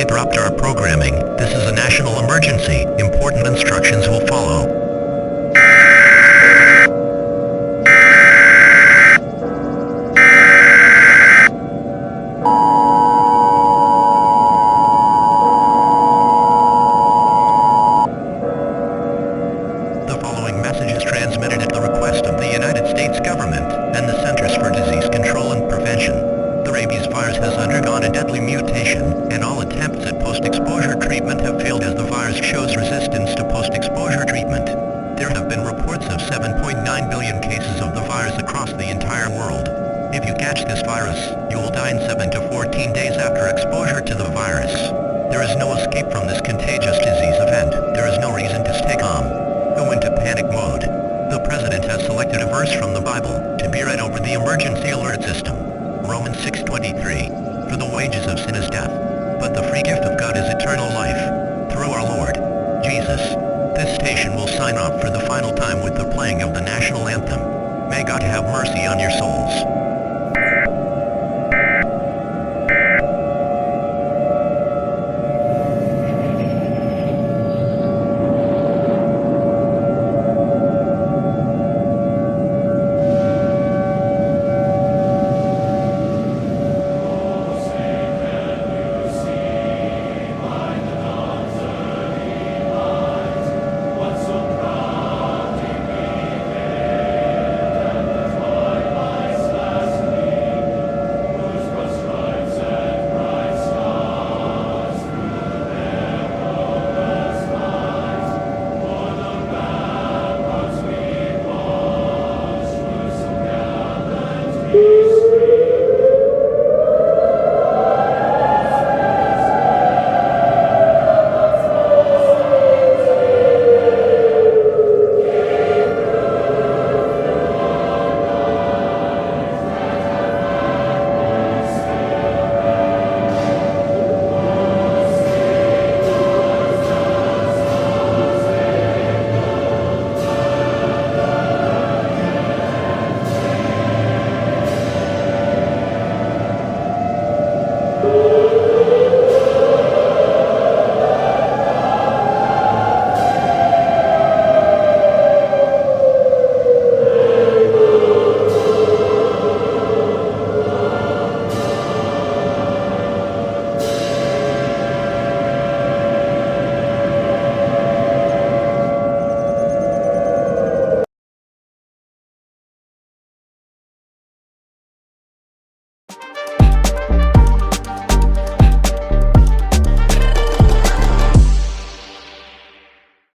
interrupt our programming. This is a national emergency. Important instructions will follow. The following message is transmitted at the request of the United States government and the Centers for Disease Control and Prevention. The rabies virus has undergone a deadly mutation, and all attempts at post-exposure treatment have failed as the virus shows resistance to post-exposure treatment. There have been reports of 7.9 billion cases of the virus across the entire world. If you catch this virus, you will die in 7 to 14 days after exposure to the virus. There is no escape from this contagious disease event. There is no reason to stay calm. Go into panic mode. The President has selected a verse from the Bible to be read over the emergency alert system. Romans 6:23. For the wages of sin is death, but the free gift of God is eternal life, through our Lord Jesus. This station will sign off for the final time with the playing of the national anthem. May God have mercy on your souls.